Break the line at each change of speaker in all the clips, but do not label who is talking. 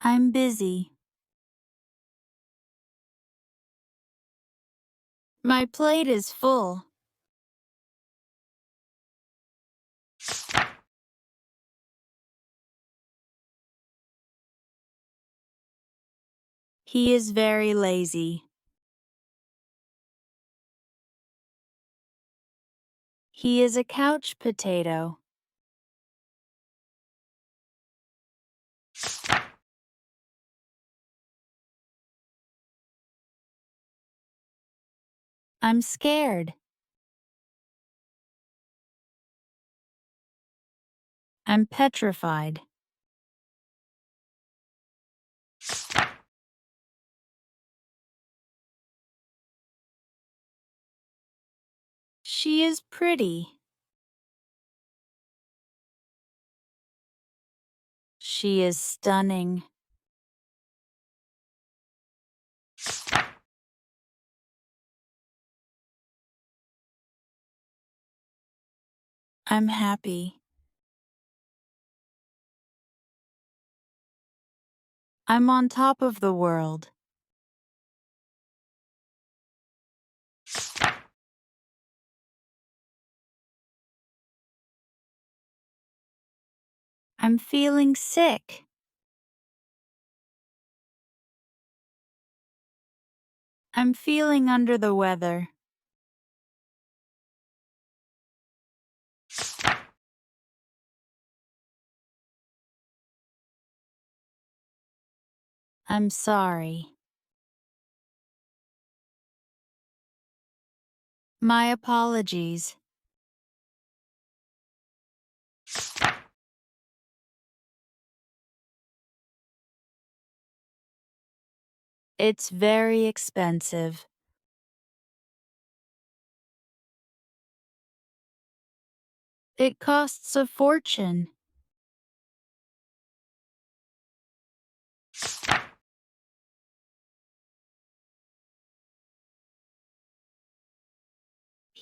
I'm busy. My plate is full. He is very lazy. He is a couch potato. I'm scared. I'm petrified. She is pretty. She is stunning. I'm happy. I'm on top of the world. I'm feeling sick. I'm feeling under the weather. I'm sorry. My apologies. It's very expensive. It costs a fortune.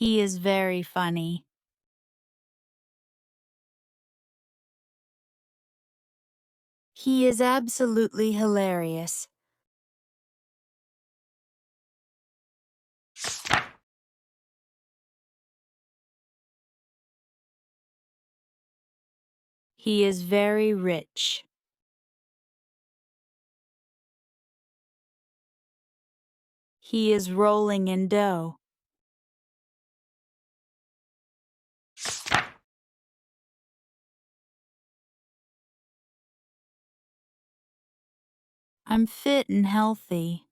He is very funny. He is absolutely hilarious. He is very rich. He is rolling in dough. I'm fit and healthy.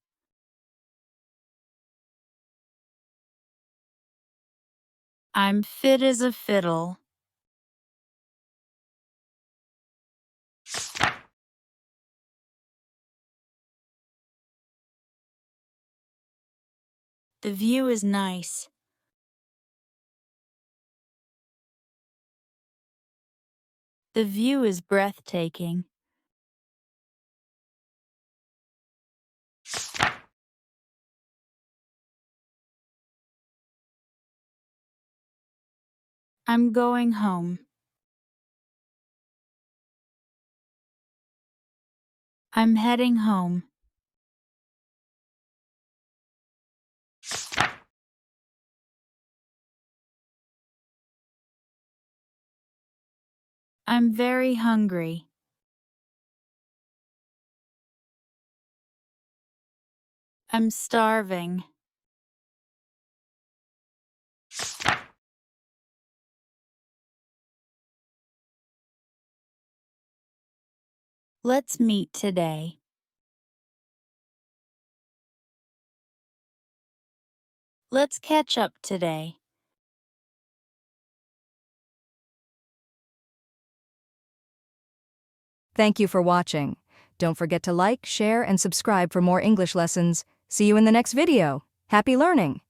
I'm fit as a fiddle. The view is nice. The view is breathtaking. I'm going home. I'm heading home. I'm very hungry. I'm starving. Let's meet today. Let's catch up today.
Thank you for watching. Don't forget to like, share, and subscribe for more English lessons. See you in the next video. Happy learning!